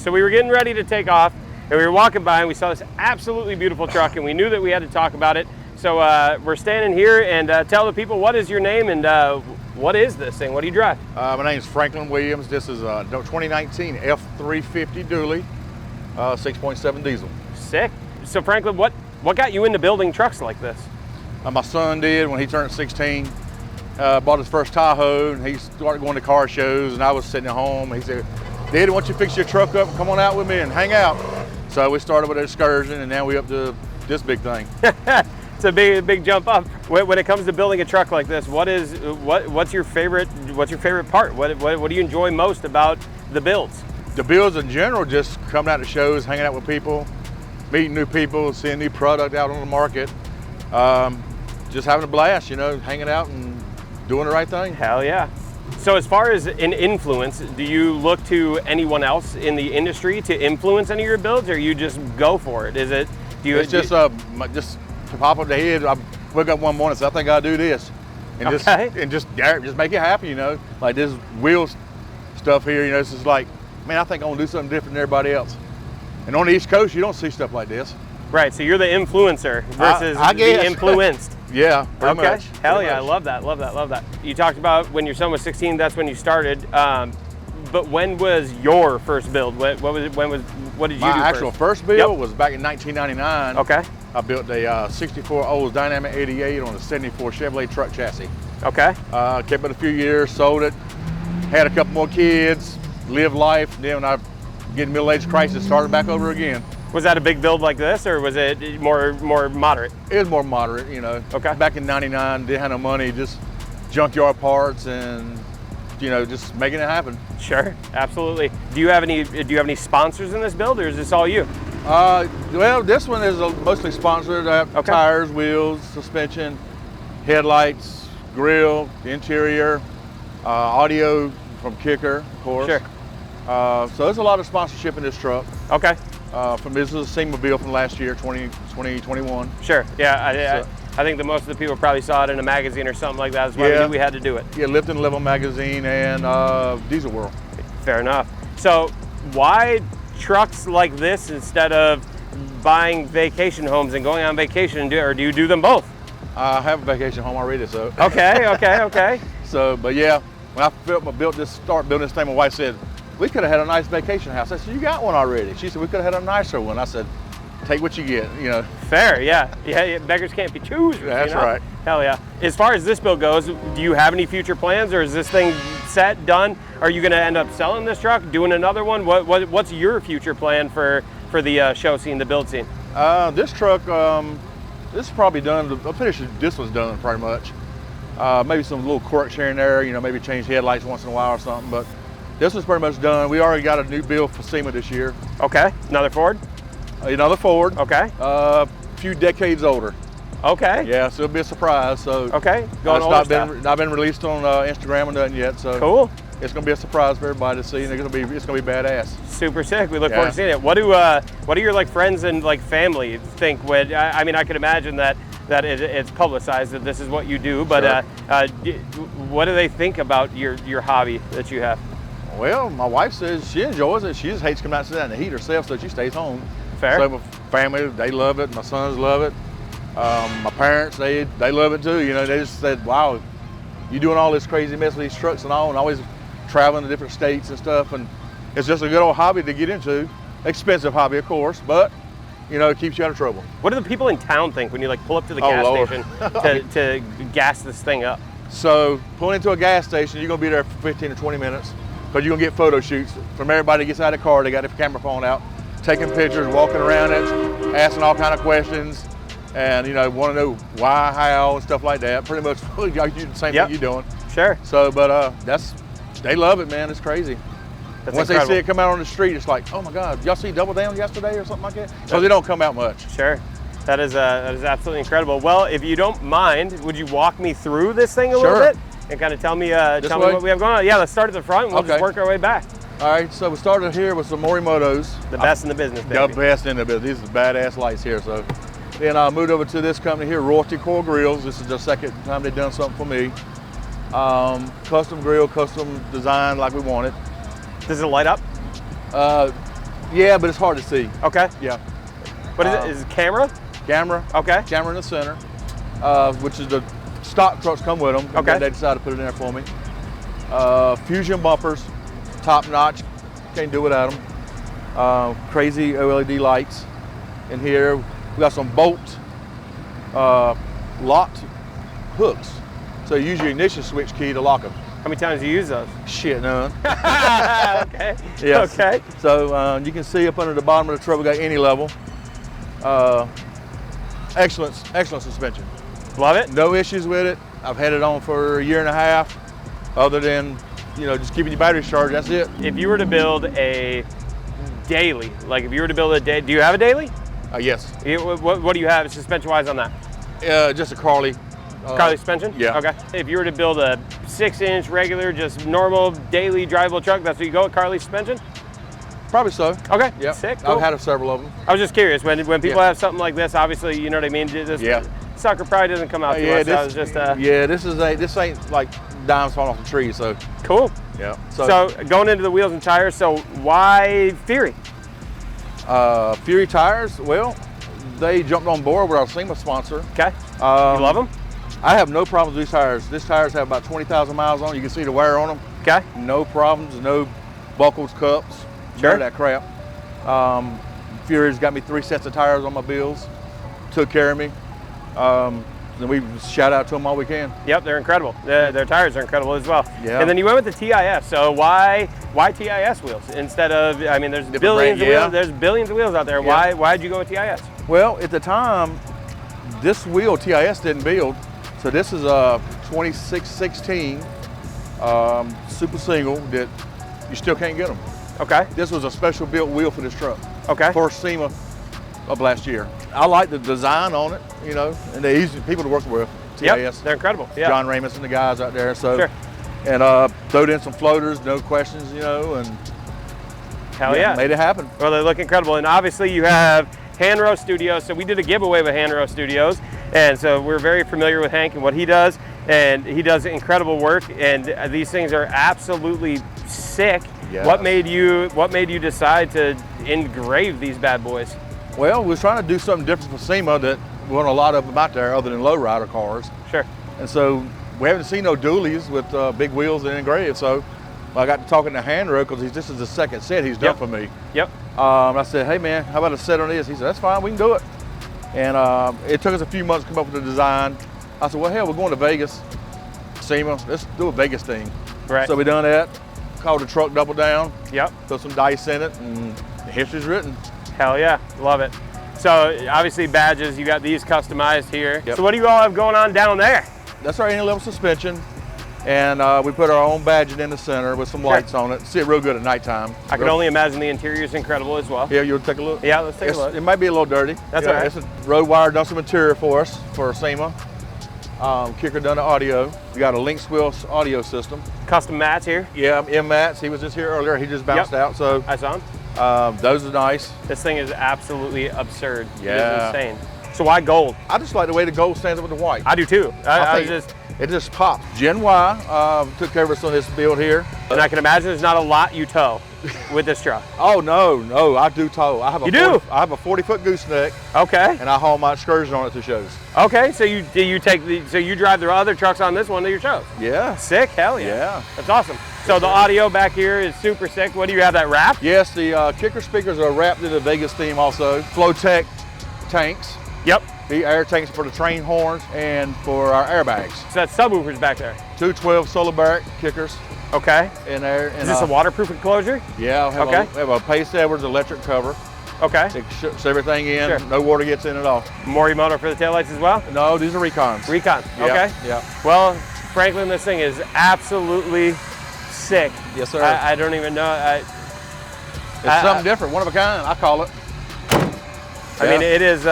So we were getting ready to take off, and we were walking by, and we saw this absolutely beautiful truck, and we knew that we had to talk about it. So we're standing here, and tell the people, what is your name, and what is this thing? What do you drive? My name is Franklin Williams. This is a 2019 F-350 dually, 6.7 diesel. Sick. So Franklin, what got you into building trucks like this? My son did when he turned 16. Bought his first Tahoe, and he started going to car shows, and I was sitting at home. He said, "Daddy, why don't you fix your truck up and come on out with me and hang out?" So we started with an excursion, and now we up to this big thing. It's a big jump up. When it comes to building a truck like this, what's your favorite part? What do you enjoy most about the builds? The builds in general, just coming out to shows, hanging out with people, meeting new people, seeing new product out on the market, just having a blast, you know, hanging out and doing the right thing. Hell yeah. So as far as an influence, do you look to anyone else in the industry to influence any of your builds, or you just go for it? It's just to pop up the head. I woke up one morning and said, I think I'll do this. And just make it happen, you know. Like this wheel stuff here, you know, it's just like, man, I think I want to do something different than everybody else. And on the East Coast, you don't see stuff like this. Right, so you're the influencer versus the influenced. Yeah, pretty much. Hell yeah, I love that, love that, love that. You talked about when your son was 16, that's when you started. But when was your first build? What did you do first? My actual first build was back in 1999. Okay. I built a 64 Olds Dynamic 88 on a 74 Chevrolet truck chassis. Okay. Kept it a few years, sold it, had a couple more kids, lived life. Then when I get middle-age crisis, started back over again. Was that a big build like this, or was it more moderate? It was more moderate, you know. Okay. Back in 99, didn't have no money, just junkyard parts and, you know, just making it happen. Sure, absolutely. Do you have any sponsors in this build, or is this all you? Well, this one is mostly sponsored. I have tires, wheels, suspension, headlights, grill, interior, audio from Kicker, of course. Sure. So there's a lot of sponsorship in this truck. Okay. This is a SEMA from last year, 2021. Sure. Yeah. I think that most of the people probably saw it in a magazine or something like that. That's why we knew we had to do it. Yeah, Lift and Level magazine and Diesel World. Fair enough. So why trucks like this instead of buying vacation homes and going on vacation, or do you do them both? I have a vacation home already, so. Okay. So, but yeah, when I started building this thing, my wife said, we could have had a nice vacation house. I said, you got one already. She said, we could have had a nicer one. I said, take what you get, you know. Fair, yeah. Beggars can't be choosers. That's you know? right. Hell yeah. As far as this build goes, do you have any future plans, or is this thing set, done? Are you going to end up selling this truck, doing another one? What's your future plan for the show scene, the build scene? This truck, this is probably done. I'm pretty sure this was done pretty much. Maybe some little quirks here and there, you know, maybe change headlights once in a while or something, but this was pretty much done. We already got a new build for SEMA this year. Okay, another Ford? Another Ford. Okay. A few decades older. Okay. Yeah, so it'll be a surprise. So okay, not been released on Instagram or nothing yet. So cool. It's gonna be a surprise for everybody to see, and it's gonna be badass. Super sick. We look forward to seeing it. What do your like friends and like family think when? I mean, I could imagine that it's publicized that this is what you do, but sure. What do they think about your hobby that you have? Well, my wife says she enjoys it. She just hates coming out and sitting in the heat herself, so she stays home. Fair. So my family, they love it. My sons love it. My parents, they love it too. You know, they just said, wow, you doing all this crazy mess with these trucks and all, and always traveling to different states and stuff. And it's just a good old hobby to get into. Expensive hobby, of course, but you know, it keeps you out of trouble. What do the people in town think when you like pull up to the gas station to gas this thing up? So pulling into a gas station, you're gonna be there for 15 to 20 minutes. Because you're gonna get photo shoots from everybody that gets out of the car. They got their camera phone out, taking pictures, walking around it, asking all kind of questions, and you know, want to know why, how, and stuff like that. Pretty much the same thing you're doing. Sure. So, but they love it, man. It's crazy. Once they see it come out on the street, it's like, oh my God, y'all see Double Down yesterday or something like that? Because they don't come out much. Sure. That is absolutely incredible. Well, if you don't mind, would you walk me through this thing a little bit? And kind of tell me what we have going on. Yeah, let's start at the front and we'll just work our way back. All right, so we started here with some Morimotos. The best in the business, baby. The best in the business. These are badass lights here. So then I moved over to this company here, Royalty Core Grills. This is the second time they've done something for me. Custom grill, custom design like we wanted. Does it light up? Yeah, but it's hard to see. Okay. Yeah. What is it? Is it camera? Camera. Okay. Camera in the center, which is the stock trucks come with them. Okay. They decided to put it in there for me. Fusion bumpers, top notch. Can't do without them. Crazy OLED lights in here. We got some bolt locked hooks. So you use your ignition switch key to lock them. How many times do you use those? Shit, none. Okay. Yes. Okay. So you can see up under the bottom of the truck, we got any level. Excellent suspension. Love it. No issues with it. I've had it on for a year and a half, other than, you know, just keeping your batteries charged, that's it. If you were to build a daily, like if you were to build a day, do you have a daily? Yes. What do you have suspension-wise on that? Just a Carly. Carly suspension? Yeah. Okay. If you were to build a 6-inch regular, just normal daily drivable truck, that's what you go with, Carly suspension? Probably so. Okay. Yeah. Sick. Cool. I've had several of them. I was just curious when people have something like this. Obviously, you know what I mean. This sucker probably doesn't come out too much. This, I was just. This ain't like dimes falling off the tree. So. Cool. Yeah. So going into the wheels and tires. So why Fury? Fury tires. Well, they jumped on board with our SEMA sponsor. Okay. You love them? I have no problems with these tires. These tires have about 20,000 miles on them. You can see the wear on them. Okay. No problems. No buckles, cups. Sure. None of that crap. Fury's got me 3 sets of tires on my bills. Took care of me. And we shout out to them all we can. Yep, they're incredible. Their tires are incredible as well. Yeah. And then you went with the TIS. So why TIS wheels instead of? I mean, there's billions of wheels. There's billions of wheels out there. Yeah. Why'd you go with TIS? Well, at the time, this wheel TIS didn't build. So this is a 2616 super single that you still can't get them. Okay. This was a special built wheel for this truck. Okay. For SEMA of last year. I like the design on it, you know, and they're easy people to work with. TIS. Yep, they're incredible. Yeah. John Ramus and the guys out there. So, sure. And throwed in some floaters, no questions, you know, and hell yeah, made it happen. Well, they look incredible, and obviously you have Hanro Studios. So we did a giveaway with Hanro Studios, and so we're very familiar with Hank and what he does, and he does incredible work. And these things are absolutely sick. Yes. What made you decide to engrave these bad boys? Well, we was trying to do something different for SEMA that wasn't a lot of them out there other than lowrider cars. Sure. And so we haven't seen no dualies with big wheels and engraved. So I got to talking to Hanro because this is the second set he's done for me. Yep. I said, hey man, how about a set on this? He said, that's fine, we can do it. And it took us a few months to come up with the design. I said, well, hell, we're going to Vegas, SEMA, let's do a Vegas thing. Right. So we done that, called the truck Double Down. Yep. Put some dice in it, and the history's written. Hell yeah, love it. So obviously badges, you got these customized here. Yep. So what do you all have going on down there? That's our any-level suspension. And we put our own badging in the center with some lights on it. See it real good at nighttime. I can only imagine the interior is incredible as well. Yeah, you want to take a look? Yeah, let's take a look. It might be a little dirty. That's all right. It's a road wire, done some material for us, for SEMA. Kicker done the audio. We got a Lynx Wheels audio system. Custom mats here? Yeah, M mats. He was just here earlier. He just bounced out. So I saw him. Those are nice. This thing is absolutely absurd. Yeah. It is insane. So why gold? I just like the way the gold stands up with the white. I do too. It just pops. Gen Y took care of us on this build here. And I can imagine there's not a lot you tow with this truck. Oh no, I do tow. I have a I have a 40-foot gooseneck. Okay. And I haul my excursion on it to shows. Okay, so you drive the other trucks on this one to your shows? Yeah. Sick, hell yeah. Yeah. That's awesome. So the audio back here is super sick. What do you have, that wrap? Yes, the kicker speakers are wrapped in the Vegas theme also. Flowtech tanks. Yep. The air tanks for the train horns and for our airbags. So that's subwoofers back there. 212 solar barrack kickers. Okay. In there. And, is this a waterproof enclosure? Yeah. We have a Pace Edwards electric cover. Okay. It shuts everything in. Sure. No water gets in at all. Morimoto for the taillights as well? No, these are Recons. Recon. Yeah. Okay. Yeah. Well, Franklin, this thing is absolutely sick. Yes, sir. I don't even know. It's something different, one of a kind, I call it. I mean, it is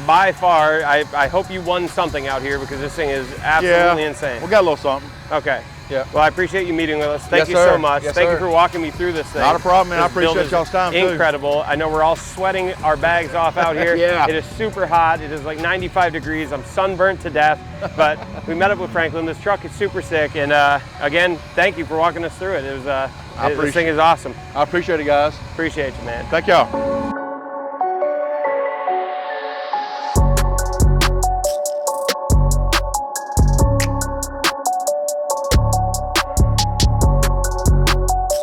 by far, I hope you won something out here because this thing is absolutely insane. We got a little something. Okay. Yeah. Well, I appreciate you meeting with us. Thank you sir. so much. Yes, Thank sir. you for walking me through this thing. Not a problem, man. I appreciate y'all's time too. Incredible. I know we're all sweating our bags off out here. Yeah. It is super hot. It is like 95 degrees. I'm sunburnt to death, but we met up with Franklin. This truck is super sick. And again, thank you for walking us through it. It was I This thing is awesome. I appreciate it, guys. Appreciate you, man. Thank y'all.